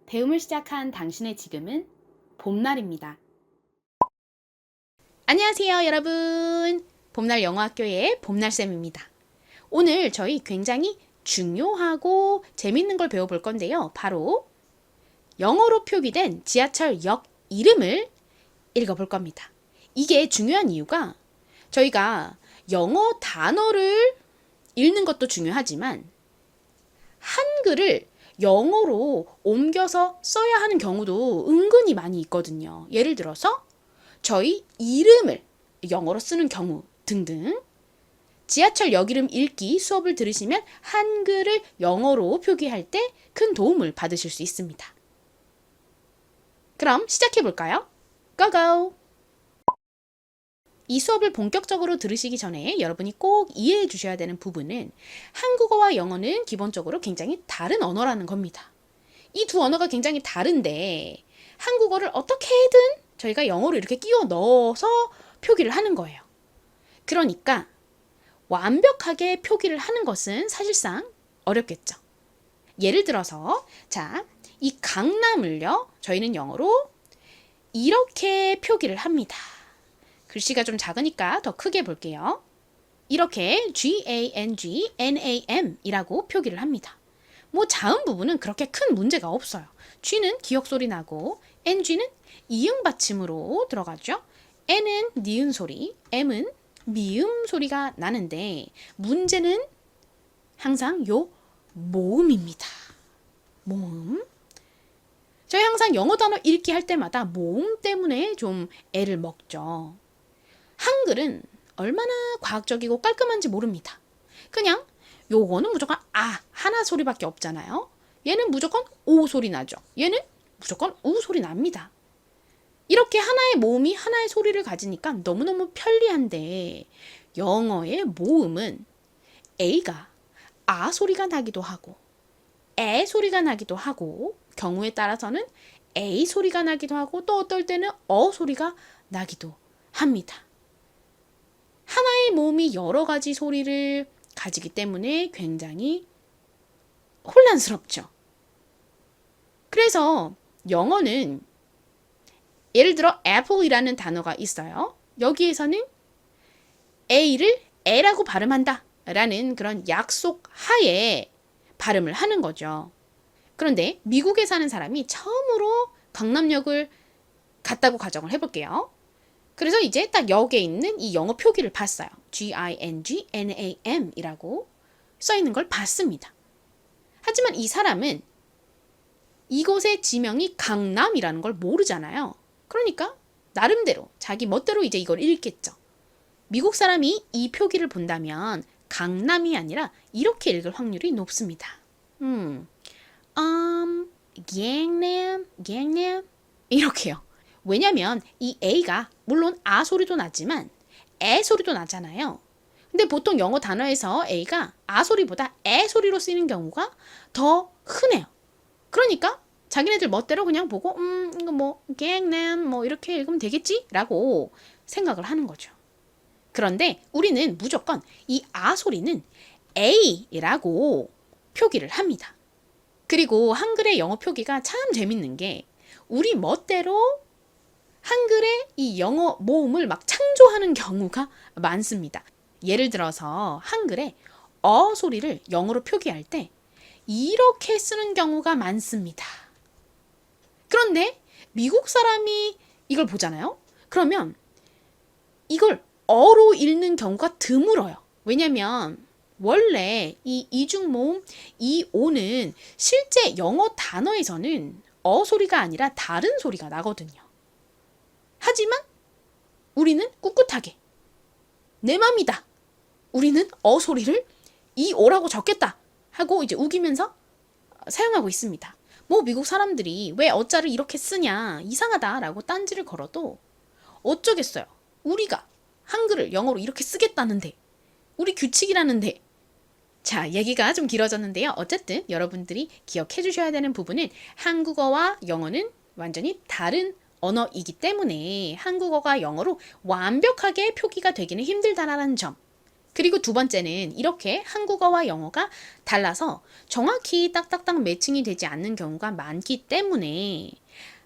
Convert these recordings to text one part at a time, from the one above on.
배움을 시작한 당신의 지금은 봄날입니다. 안녕하세요, 여러분. 봄날 영어학교의 봄날쌤입니다. 오늘 저희 굉장히 중요하고 재밌는 걸 배워볼 건데요. 바로 영어로 표기된 지하철역 이름을 읽어볼 겁니다. 이게 중요한 이유가 저희가 영어 단어를 읽는 것도 중요하지만 한글을 영어로 옮겨서 써야 하는 경우도 은근히 많이 있거든요. 예를 들어서 저희 이름을 영어로 쓰는 경우 등등. 지하철 역 이름 읽기 수업을 들으시면 한글을 영어로 표기할 때 큰 도움을 받으실 수 있습니다. 그럼 시작해 볼까요? 고고! 이 수업을 본격적으로 들으시기 전에 여러분이 꼭 이해해 주셔야 되는 부분은 한국어와 영어는 기본적으로 굉장히 다른 언어라는 겁니다. 이 두 언어가 굉장히 다른데 한국어를 어떻게든 저희가 영어로 이렇게 끼워 넣어서 표기를 하는 거예요. 그러니까 완벽하게 표기를 하는 것은 사실상 어렵겠죠. 예를 들어서 이 강남을요, 저희는 영어로 이렇게 표기를 합니다. 글씨가 좀 작으니까 더 크게 볼게요. 이렇게 G-A-N-G-N-A-M 이라고 표기를 합니다. 자음 부분은 그렇게 큰 문제가 없어요. G는 기역 소리 나고 NG는 이응 받침으로 들어가죠. N은 니은 소리, M은 미음 소리가 나는데 문제는 항상 요 모음입니다. 모음. 저희 항상 영어 단어 읽기 할 때마다 모음 때문에 좀 애를 먹죠. 한글은 얼마나 과학적이고 깔끔한지 모릅니다. 그냥 요거는 무조건 아 하나 소리밖에 없잖아요. 얘는 무조건 오 소리 나죠. 얘는 무조건 우 소리 납니다. 이렇게 하나의 모음이 하나의 소리를 가지니까 너무너무 편리한데 영어의 모음은 A가 아 소리가 나기도 하고 에 소리가 나기도 하고 경우에 따라서는 A 소리가 나기도 하고 또 어떨 때는 어 소리가 나기도 합니다. 하나의 모음이 여러 가지 소리를 가지기 때문에 굉장히 혼란스럽죠. 그래서 영어는 예를 들어 apple이라는 단어가 있어요. 여기에서는 A를 에라고 발음한다 라는 그런 약속 하에 발음을 하는 거죠. 그런데 미국에 사는 사람이 처음으로 강남역을 갔다고 가정을 해볼게요. 그래서 이제 딱 역에 있는 이 영어 표기를 봤어요. G-I-N-G-N-A-M 이라고 써있는 걸 봤습니다. 하지만 이 사람은 이곳의 지명이 강남이라는 걸 모르잖아요. 그러니까 나름대로 자기 멋대로 이제 이걸 읽겠죠. 미국 사람이 이 표기를 본다면 강남이 아니라 이렇게 읽을 확률이 높습니다. gangnam 이렇게요. 왜냐면 이 A가 물론 아 소리도 나지만 에 소리도 나잖아요. 근데 보통 영어 단어에서 A가 아 소리보다 에 소리로 쓰이는 경우가 더 흔해요. 그러니까 자기네들 멋대로 그냥 보고 이거 gangnam 이렇게 읽으면 되겠지? 라고 생각을 하는 거죠. 그런데 우리는 무조건 이 아 소리는 A라고 표기를 합니다. 그리고 한글의 영어 표기가 참 재밌는 게 우리 멋대로 한글의 이 영어 모음을 막 창조하는 경우가 많습니다. 예를 들어서 한글의 어 소리를 영어로 표기할 때 이렇게 쓰는 경우가 많습니다. 그런데 미국 사람이 이걸 보잖아요. 그러면 이걸 어로 읽는 경우가 드물어요. 왜냐면 원래 이 이중 모음 이 오는 실제 영어 단어에서는 어 소리가 아니라 다른 소리가 나거든요. 하지만 우리는 꿋꿋하게 내 맘이다. 우리는 어 소리를 이 오라고 적겠다 하고 이제 우기면서 사용하고 있습니다. 미국 사람들이 왜 어자를 이렇게 쓰냐 이상하다라고 딴지를 걸어도 어쩌겠어요. 우리가 한글을 영어로 이렇게 쓰겠다는데 우리 규칙이라는데. 자, 얘기가 좀 길어졌는데요. 어쨌든 여러분들이 기억해 주셔야 되는 부분은 한국어와 영어는 완전히 다른 언어이기 때문에 한국어가 영어로 완벽하게 표기가 되기는 힘들다라는 점. 그리고 두 번째는 이렇게 한국어와 영어가 달라서 정확히 딱딱딱 매칭이 되지 않는 경우가 많기 때문에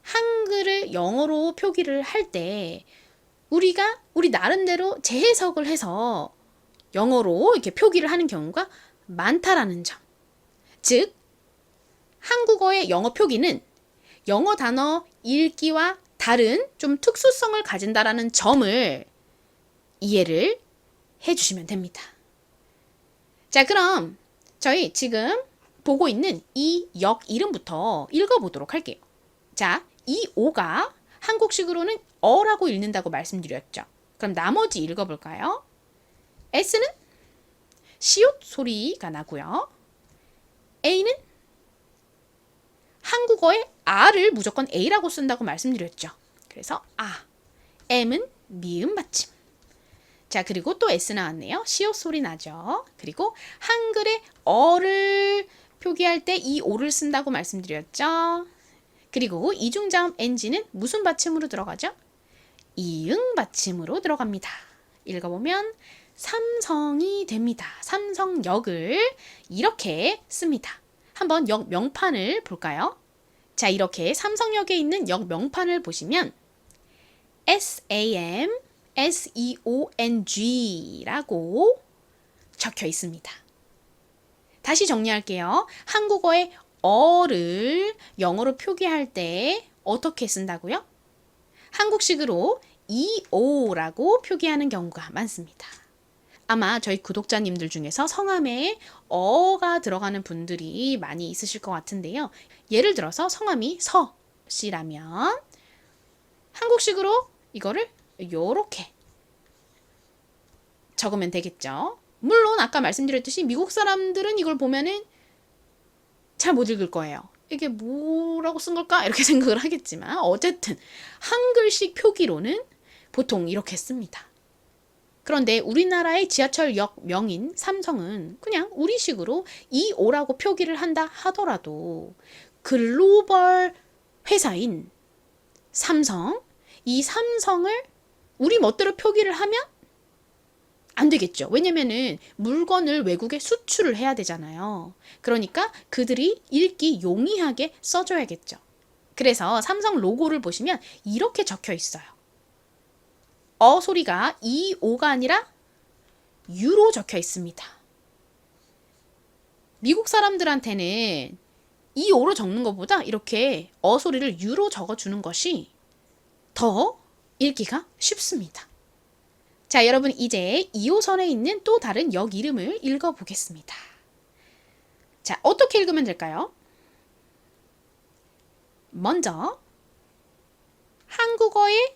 한글을 영어로 표기를 할 때 우리가 우리 나름대로 재해석을 해서 영어로 이렇게 표기를 하는 경우가 많다라는 점. 즉, 한국어의 영어 표기는 영어 단어 읽기와 다른 좀 특수성을 가진다라는 점을 이해를 해주시면 됩니다. 자, 그럼 저희 지금 보고 있는 이 역 이름부터 읽어보도록 할게요. 자, 이 오가 한국식으로는 어라고 읽는다고 말씀드렸죠. 그럼 나머지 읽어볼까요? S는 시옷 소리가 나고요. A는 한국어의 R을 무조건 A라고 쓴다고 말씀드렸죠. 그래서 아, M은 미음 받침. 자, 그리고 또 S 나왔네요. 시옷 소리 나죠. 그리고 한글의 어를 표기할 때 이 오를 쓴다고 말씀드렸죠. 그리고 이중자음 NG는 무슨 받침으로 들어가죠? 이응 받침으로 들어갑니다. 읽어보면 삼성이 됩니다. 삼성역을 이렇게 씁니다. 한번 역 명판을 볼까요? 자, 이렇게 삼성역에 있는 역 명판을 보시면 SAM, SEONG라고 적혀 있습니다. 다시 정리할게요. 한국어의 어를 영어로 표기할 때 어떻게 쓴다고요? 한국식으로 EO라고 표기하는 경우가 많습니다. 아마 저희 구독자님들 중에서 성함에 어가 들어가는 분들이 많이 있으실 것 같은데요. 예를 들어서 성함이 서 씨라면 한국식으로 이거를 요렇게 적으면 되겠죠. 물론 아까 말씀드렸듯이 미국 사람들은 이걸 보면은 잘 못 읽을 거예요. 이게 뭐라고 쓴 걸까? 이렇게 생각을 하겠지만 어쨌든 한글식 표기로는 보통 이렇게 씁니다. 그런데 우리나라의 지하철역 명인 삼성은 그냥 우리식으로 EO라고 표기를 한다 하더라도 글로벌 회사인 삼성, 이 삼성을 우리 멋대로 표기를 하면 안 되겠죠. 왜냐면은 물건을 외국에 수출을 해야 되잖아요. 그러니까 그들이 읽기 용이하게 써줘야겠죠. 그래서 삼성 로고를 보시면 이렇게 적혀 있어요. 어 소리가 이 오가 아니라 유로 적혀 있습니다. 미국 사람들한테는 이 오로 적는 것보다 이렇게 어 소리를 유로 적어주는 것이 더 읽기가 쉽습니다. 자, 여러분 이제 2호선에 있는 또 다른 역 이름을 읽어보겠습니다. 자, 어떻게 읽으면 될까요? 먼저 한국어의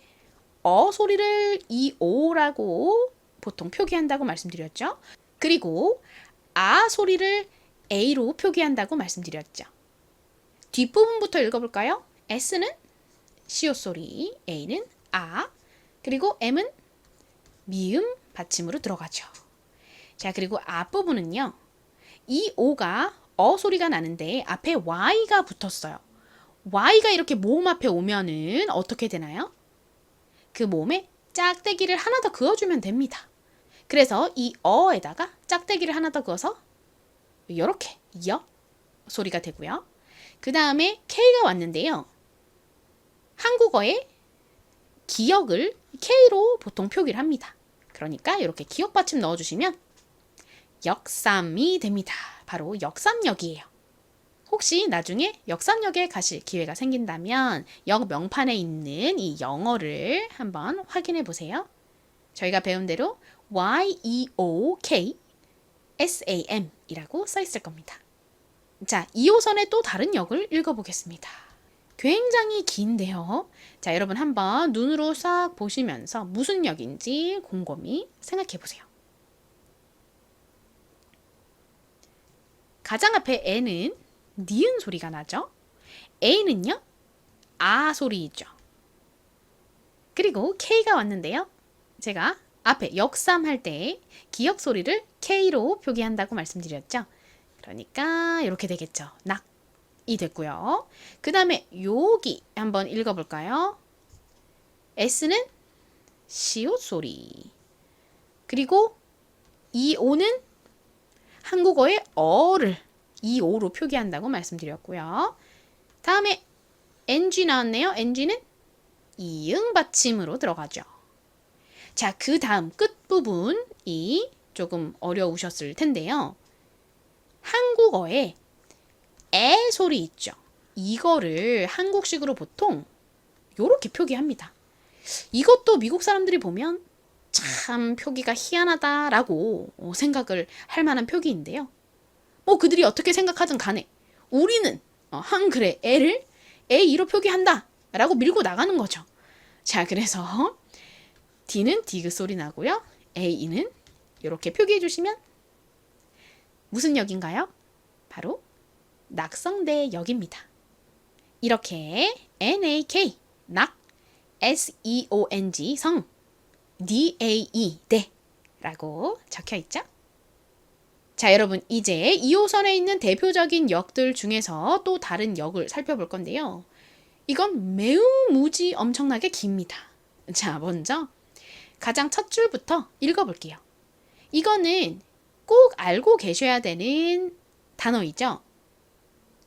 어 소리를 이 오라고 보통 표기한다고 말씀드렸죠. 그리고 아 소리를 A로 표기한다고 말씀드렸죠. 뒷부분부터 읽어볼까요? S는 시옷 소리, A는 아, 그리고 M은 미음 받침으로 들어가죠. 자, 그리고 앞부분은요. 이 오가 어 소리가 나는데 앞에 Y가 붙었어요. Y가 이렇게 모음 앞에 오면은 어떻게 되나요? 그 모음에 짝대기를 하나 더 그어주면 됩니다. 그래서 이 어에다가 짝대기를 하나 더 그어서 이렇게 여 소리가 되고요. 그 다음에 K가 왔는데요. 한국어의 기역을 K로 보통 표기를 합니다. 그러니까 이렇게 기역 받침 넣어주시면 역삼이 됩니다. 바로 역삼역이에요. 혹시 나중에 역삼역에 가실 기회가 생긴다면 역 명판에 있는 이 영어를 한번 확인해 보세요. 저희가 배운 대로 YEOK SAM 이라고 써 있을 겁니다. 자, 2호선의 또 다른 역을 읽어보겠습니다. 굉장히 긴데요. 자, 여러분 한번 눈으로 싹 보시면서 무슨 역인지 곰곰이 생각해 보세요. 가장 앞에 N은 니은 소리가 나죠. A는요, 아 소리이죠. 그리고 K가 왔는데요. 제가 앞에 역삼 할 때 기역 소리를 K로 표기한다고 말씀드렸죠. 그러니까 이렇게 되겠죠. 낙이 됐고요. 그 다음에 여기 한번 읽어볼까요? S는 시옷 소리. 그리고 이 오는 한국어의 어를 이 오로 표기한다고 말씀드렸고요. 다음에 ng 나왔네요. ng는 이응 받침으로 들어가죠. 자, 그 다음 끝부분이 조금 어려우셨을 텐데요. 한국어에 에 소리 있죠. 이거를 한국식으로 보통 이렇게 표기합니다. 이것도 미국 사람들이 보면 참 표기가 희한하다라고 생각을 할 만한 표기인데요. 뭐 그들이 어떻게 생각하든 간에 우리는 한글의 에를 A2로 표기한다 라고 밀고 나가는 거죠. 자, 그래서 D는 디귿 소리 나고요. A는 이렇게 표기해 주시면 무슨 역인가요? 바로 낙성대역입니다. 이렇게 NAK, 낙, SEONG, 성, DAE, 대 라고 적혀 있죠. 자, 여러분 이제 2호선에 있는 대표적인 역들 중에서 또 다른 역을 살펴볼 건데요. 이건 매우 무지 엄청나게 깁니다. 자, 먼저 가장 첫 줄부터 읽어볼게요. 이거는 꼭 알고 계셔야 되는 단어이죠.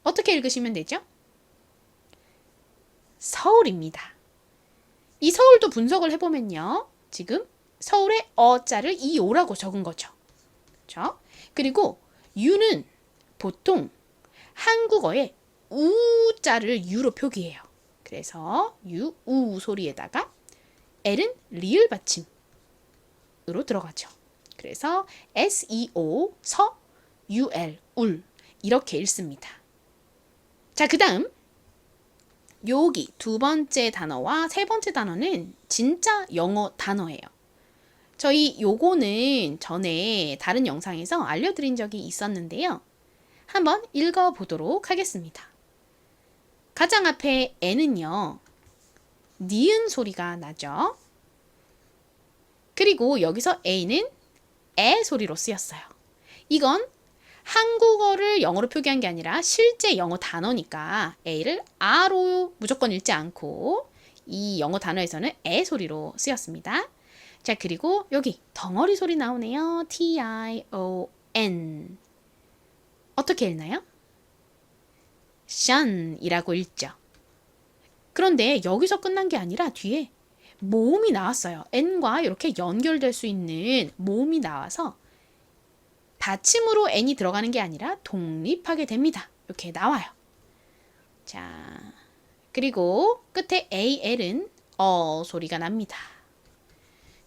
어떻게 읽으시면 되죠? 서울입니다. 이 서울도 분석을 해보면요. 지금 서울의 어자를 이오라고 적은 거죠. 그렇죠? 그리고 유는 보통 한국어의 우자를 유로 표기해요. 그래서 유, 우 소리에다가 L은 리을 받침으로 들어가죠. 그래서 SEO, 서, UL, 울 이렇게 읽습니다. 자, 그 다음 여기 두 번째 단어와 세 번째 단어는 진짜 영어 단어예요. 저희 요거는 전에 다른 영상에서 알려드린 적이 있었는데요. 한번 읽어보도록 하겠습니다. 가장 앞에 N은요. 니은 소리가 나죠. 그리고 여기서 A는 에 소리로 쓰였어요. 이건 한국어를 영어로 표기한 게 아니라 실제 영어 단어니까 A를 R로 무조건 읽지 않고 이 영어 단어에서는 에 소리로 쓰였습니다. 자, 그리고 여기 덩어리 소리 나오네요. T-I-O-N. 어떻게 읽나요? 션이라고 읽죠. 그런데 여기서 끝난 게 아니라 뒤에 모음이 나왔어요. N과 이렇게 연결될 수 있는 모음이 나와서 받침으로 N이 들어가는 게 아니라 독립하게 됩니다. 이렇게 나와요. 자, 그리고 끝에 AL은 소리가 납니다.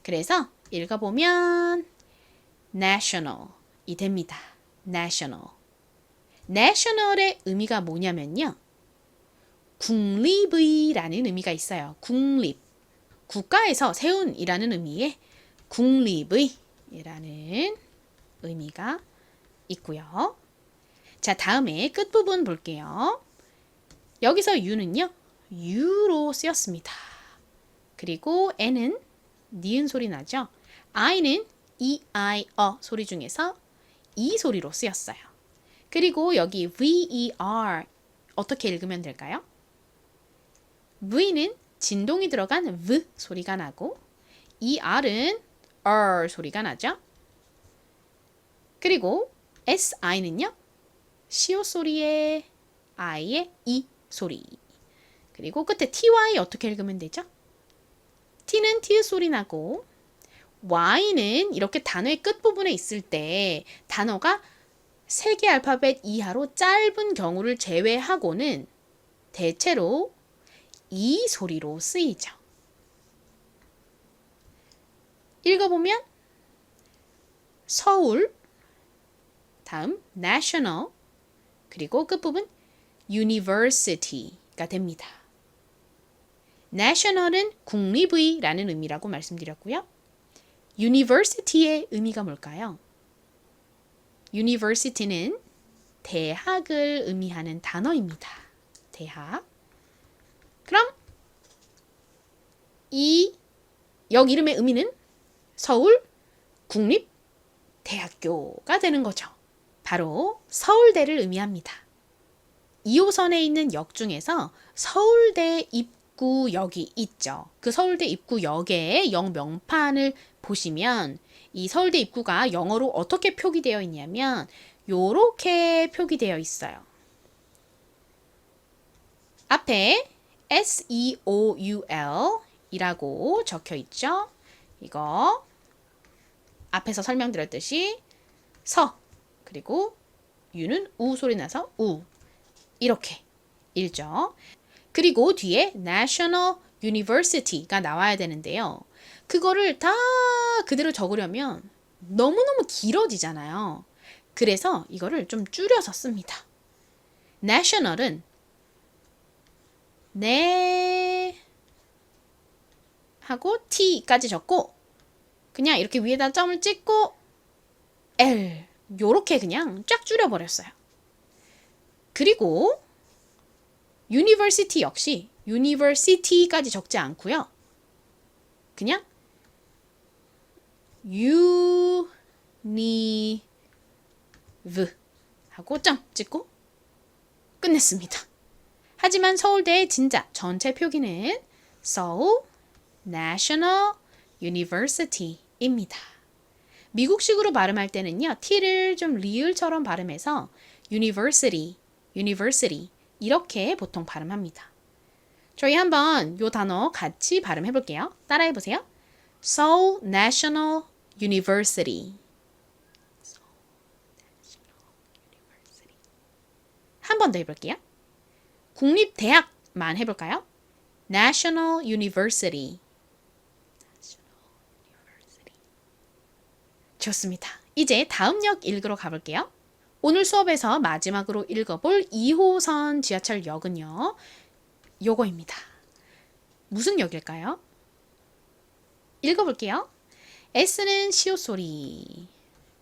그래서 읽어보면 national이 됩니다. national. national의 의미가 뭐냐면요. 국립의라는 의미가 있어요. 국립. 국가에서 세운이라는 의미의 국립의라는 의미가 있고요. 자, 다음에 끝부분 볼게요. 여기서 U는요. U로 쓰였습니다. 그리고 N은 니은 소리 나죠. I는 E-I-어 소리 중에서 E 소리로 쓰였어요. 그리고 여기 V-E-R 어떻게 읽으면 될까요? V는 진동이 들어간 V 소리가 나고 ER은 R 소리가 나죠. 그리고 SI는요. 시오 소리의 I의 E 소리. 그리고 끝에 TY 어떻게 읽으면 되죠? T는 T 소리 나고 Y는 이렇게 단어의 끝부분에 있을 때 단어가 3개 알파벳 이하로 짧은 경우를 제외하고는 대체로 이 소리로 쓰이죠. 읽어보면 서울, 다음 national, 그리고 끝부분 university가 됩니다. national은 국립의라는 의미라고 말씀드렸고요. university의 의미가 뭘까요? university는 대학을 의미하는 단어입니다. 대학. 그럼 이 역 이름의 의미는 서울 국립대학교가 되는 거죠. 바로 서울대를 의미합니다. 2호선에 있는 역 중에서 서울대에 입구역이 있죠. 그 서울대 입구역의 역 명판을 보시면 이 서울대 입구가 영어로 어떻게 표기되어 있냐면 요렇게 표기되어 있어요. 앞에 SEOUL 이라고 적혀 있죠. 이거 앞에서 설명드렸듯이 서 그리고 유는 우 소리 나서 우 이렇게 읽죠. 그리고 뒤에 National University가 나와야 되는데요. 그거를 다 그대로 적으려면 너무너무 길어지잖아요. 그래서 이거를 좀 줄여서 씁니다. National은 네 하고 T까지 적고 그냥 이렇게 위에다 점을 찍고 L 요렇게 그냥 쫙 줄여버렸어요. 그리고 University 역시 University까지 적지 않고요. 그냥 Univ 하고 점 찍고 끝냈습니다. 하지만 서울대의 진짜 전체 표기는 Seoul National University입니다. 미국식으로 발음할 때는요. T를 좀 리을처럼 발음해서 University 이렇게 보통 발음합니다. 저희 한번 요 단어 같이 발음해 볼게요. 따라해 보세요. Seoul National University. 한 번 더 해볼게요. 국립대학만 해볼까요? National University. 좋습니다. 이제 다음 역 읽으러 가볼게요. 오늘 수업에서 마지막으로 읽어볼 2호선 지하철역은요. 요거입니다. 무슨 역일까요? 읽어볼게요. S는 시옷 소리.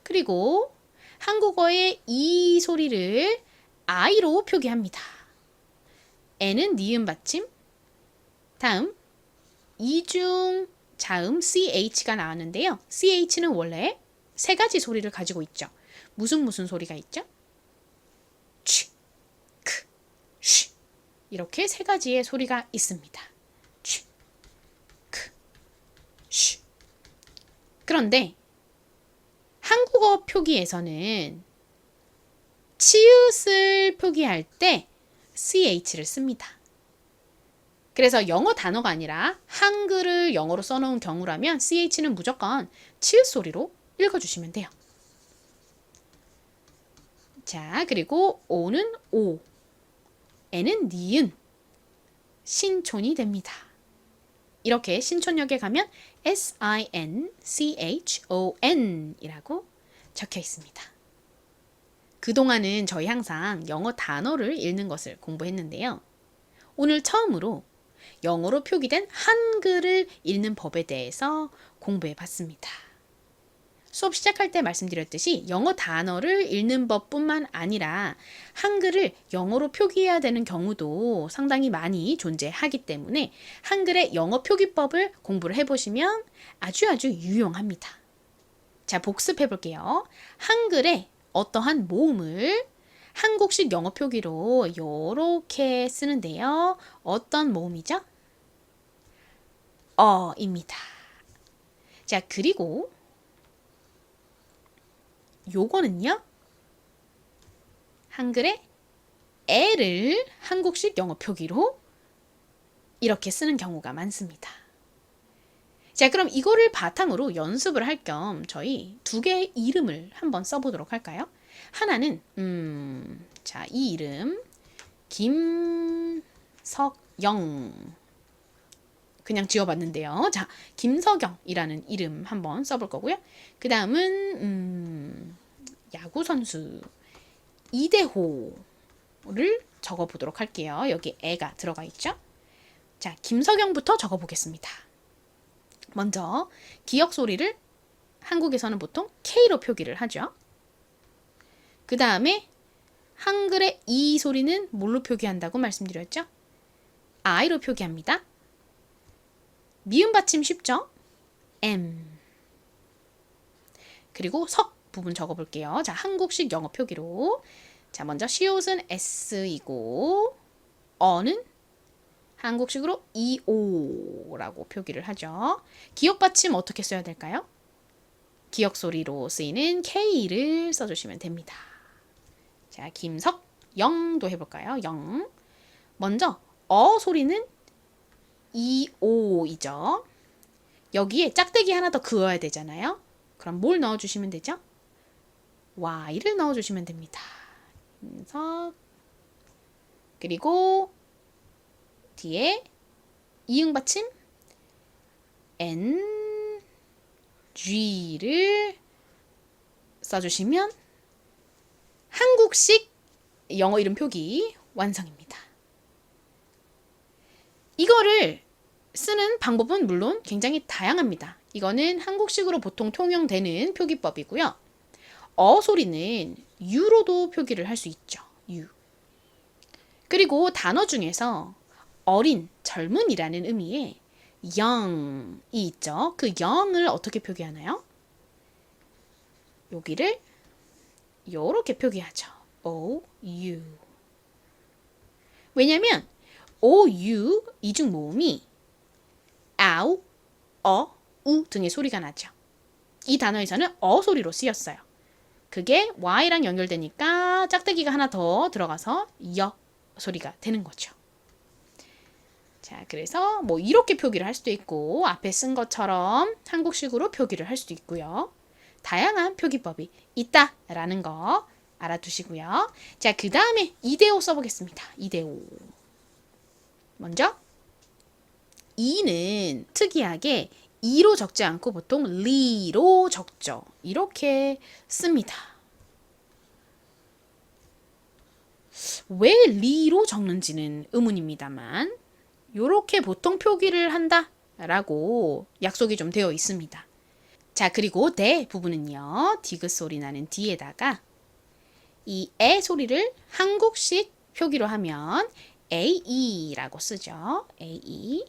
그리고 한국어의 이 소리를 I로 표기합니다. N은 니은 받침. 다음 이중 자음 CH가 나왔는데요. CH는 원래 세 가지 소리를 가지고 있죠. 무슨 소리가 있죠? 취, 크, 쉬 이렇게 세 가지의 소리가 있습니다. 취, 크, 쉬. 그런데 한국어 표기에서는 치읓을 표기할 때 CH를 씁니다. 그래서 영어 단어가 아니라 한글을 영어로 써놓은 경우라면 CH는 무조건 치읓 소리로 읽어주시면 돼요. 자, 그리고 O는 O, N은 니은, 신촌이 됩니다. 이렇게 신촌역에 가면 SINCHON 이라고 적혀 있습니다. 그동안은 저희 항상 영어 단어를 읽는 것을 공부했는데요. 오늘 처음으로 영어로 표기된 한글을 읽는 법에 대해서 공부해 봤습니다. 수업 시작할 때 말씀드렸듯이 영어 단어를 읽는 법뿐만 아니라 한글을 영어로 표기해야 되는 경우도 상당히 많이 존재하기 때문에 한글의 영어 표기법을 공부를 해보시면 아주 유용합니다. 자, 복습해 볼게요. 한글의 어떠한 모음을 한국식 영어 표기로 이렇게 쓰는데요. 어떤 모음이죠? 입니다. 자, 그리고 요거는요. 한글의 애를 한국식 영어 표기로 이렇게 쓰는 경우가 많습니다. 자, 그럼 이거를 바탕으로 연습을 할 겸 저희 두 개의 이름을 한번 써보도록 할까요? 하나는 자, 이 이름 김석영 그냥 지어봤는데요. 자, 김석영이라는 이름 한번 써볼 거고요. 그 다음은 야구 선수 이대호를 적어보도록 할게요. 여기 애가 들어가 있죠. 자, 김석영부터 적어보겠습니다. 먼저 기역 소리를 한국에서는 보통 K로 표기를 하죠. 그 다음에 한글의 이 소리는 뭘로 표기한다고 말씀드렸죠? I로 표기합니다. 미음 받침 쉽죠? M. 그리고 석 부분 적어볼게요. 자, 한국식 영어 표기로. 자, 먼저 시옷은 S이고 어는 한국식으로 EO라고 표기를 하죠. 기억 받침 어떻게 써야 될까요? 기억 소리로 쓰이는 K를 써주시면 됩니다. 자, 김석영도 해볼까요? 영. 먼저 소리는 EO이죠. 여기에 짝대기 하나 더 그어야 되잖아요. 그럼 뭘 넣어주시면 되죠? Y를 넣어주시면 됩니다. 김석. 그리고 뒤에 이응 받침 N, G를 써주시면 한국식 영어 이름 표기 완성입니다. 이거를 쓰는 방법은 물론 굉장히 다양합니다. 이거는 한국식으로 보통 통용되는 표기법이고요. 소리는 U로도 표기를 할 수 있죠. U. 그리고 단어 중에서 어린, 젊은이라는 의미의 young이 있죠. 그 young을 어떻게 표기하나요? 여기를 이렇게 표기하죠. O-U. 왜냐면 O-U 이중 모음이 아우, 우 등의 소리가 나죠. 이 단어에서는 소리로 쓰였어요. 그게 Y랑 연결되니까 짝대기가 하나 더 들어가서 여 소리가 되는 거죠. 자, 그래서 뭐 이렇게 표기를 할 수도 있고 앞에 쓴 것처럼 한국식으로 표기를 할 수도 있고요. 다양한 표기법이 있다라는 거 알아두시고요. 자, 그 다음에 이대오 써보겠습니다. 이대오. 먼저 이는 특이하게 이로 적지 않고 보통 리로 적죠. 이렇게 씁니다. 왜 리로 적는지는 의문입니다만 이렇게 보통 표기를 한다라고 약속이 좀 되어 있습니다. 자, 그리고 대 부분은요. 디귿 소리 나는 뒤에다가 이 에 소리를 한국식 표기로 하면 AE라고 쓰죠. AE.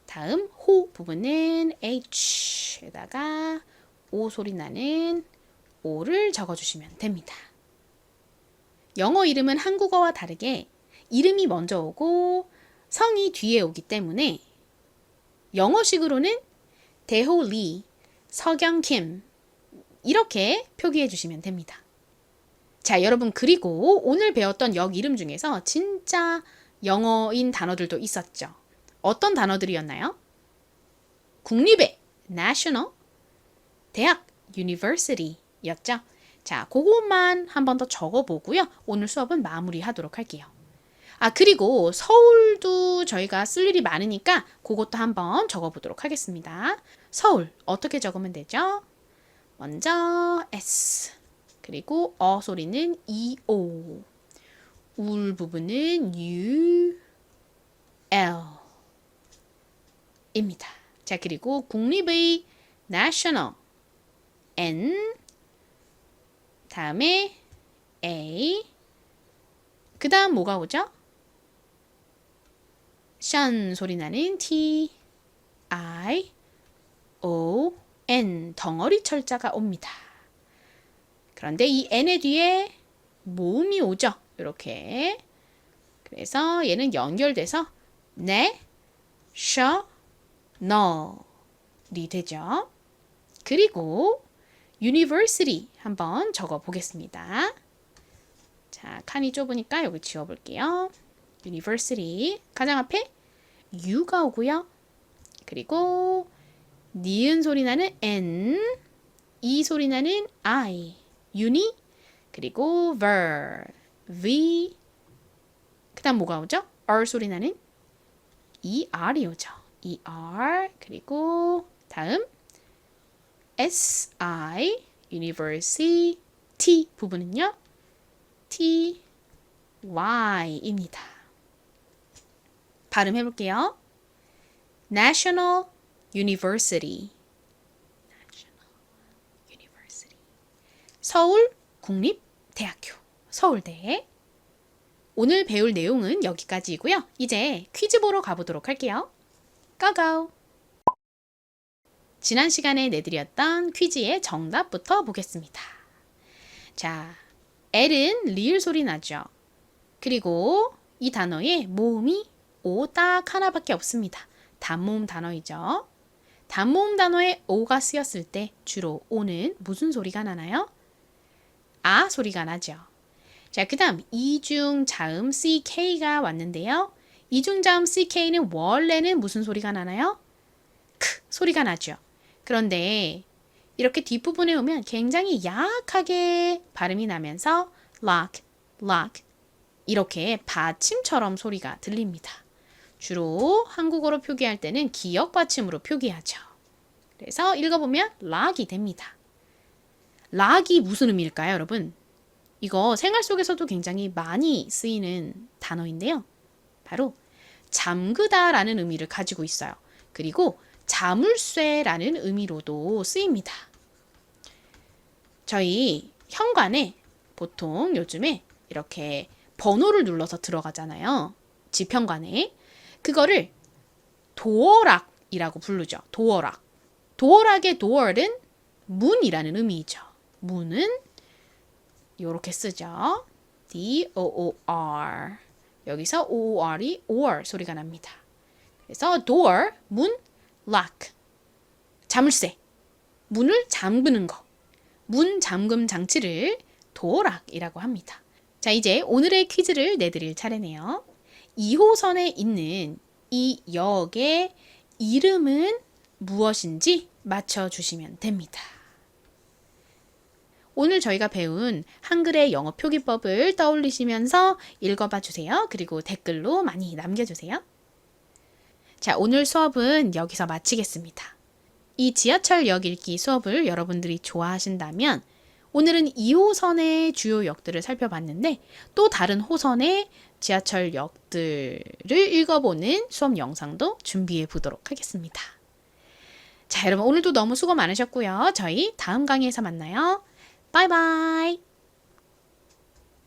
다음 호 부분은 H에다가 O 소리 나는 O를 적어주시면 됩니다. 영어 이름은 한국어와 다르게 이름이 먼저 오고 성이 뒤에 오기 때문에 영어식으로는 대호리, 석영킴 이렇게 표기해 주시면 됩니다. 자, 여러분 그리고 오늘 배웠던 역 이름 중에서 진짜 영어인 단어들도 있었죠. 어떤 단어들이었나요? 국립의 national, 대학 university였죠. 자, 그것만 한 번 더 적어보고요. 오늘 수업은 마무리하도록 할게요. 그리고 서울도 저희가 쓸 일이 많으니까 그것도 한번 적어보도록 하겠습니다. 서울 어떻게 적으면 되죠? 먼저 S, 그리고 소리는 EO, 울 부분은 U, L 입니다. 자, 그리고 국립의 national N, 다음에 A, 그 다음 뭐가 오죠? 션 소리 나는 T, I, O, N 덩어리 철자가 옵니다. 그런데 이 N의 뒤에 모음이 오죠. 이렇게. 그래서 얘는 연결돼서 네, 셔, 너리 되죠. 그리고 university 한번 적어 보겠습니다. 자, 칸이 좁으니까 여기 지워볼게요. university 가장 앞에 U가 오고요. 그리고 니은 소리 나는 N, 이 소리 나는 I, uni, 그리고 ver, V, 그 다음 뭐가 오죠? R 소리 나는 ER이 오죠. ER, 그리고 다음 SI, university, T 부분은요. T, Y입니다. 발음해볼게요. National University. National University. 서울 국립대학교. 서울대. 오늘 배울 내용은 여기까지이고요. 이제 퀴즈 보러 가보도록 할게요. 고고! 지난 시간에 내드렸던 퀴즈의 정답부터 보겠습니다. 자, L은 리을 소리 나죠. 그리고 이 단어의 모음이 O 딱 하나밖에 없습니다. 단모음 단어이죠. 단모음 단어에 O가 쓰였을 때 주로 O는 무슨 소리가 나나요? 아 소리가 나죠. 자, 그 다음 이중자음 CK가 왔는데요. 이중자음 CK는 원래는 무슨 소리가 나나요? 크 소리가 나죠. 그런데 이렇게 뒷부분에 오면 굉장히 약하게 발음이 나면서 lock, lock 이렇게 받침처럼 소리가 들립니다. 주로 한국어로 표기할 때는 기역 받침으로 표기하죠. 그래서 읽어보면 lock이 됩니다. lock이 무슨 의미일까요, 여러분? 이거 생활 속에서도 굉장히 많이 쓰이는 단어인데요. 바로 잠그다라는 의미를 가지고 있어요. 그리고 자물쇠라는 의미로도 쓰입니다. 저희 현관에 보통 요즘에 이렇게 번호를 눌러서 들어가잖아요. 집 현관에. 그거를 도어락이라고 부르죠. 도어락. 도어락의 door은 문이라는 의미이죠. 문은 이렇게 쓰죠. D-O-O-R. 여기서 O-O-R이 or 소리가 납니다. 그래서 door, 문, lock. 자물쇠. 문을 잠그는 거. 문 잠금 장치를 도어락이라고 합니다. 자, 이제 오늘의 퀴즈를 내드릴 차례네요. 2호선에 있는 이 역의 이름은 무엇인지 맞춰주시면 됩니다. 오늘 저희가 배운 한글의 영어 표기법을 떠올리시면서 읽어봐 주세요. 그리고 댓글로 많이 남겨주세요. 자, 오늘 수업은 여기서 마치겠습니다. 이 지하철역 읽기 수업을 여러분들이 좋아하신다면 오늘은 2호선의 주요 역들을 살펴봤는데 또 다른 호선의 지하철역들을 읽어보는 수업 영상도 준비해 보도록 하겠습니다. 자, 여러분 오늘도 너무 수고 많으셨고요. 저희 다음 강의에서 만나요. 바이바이.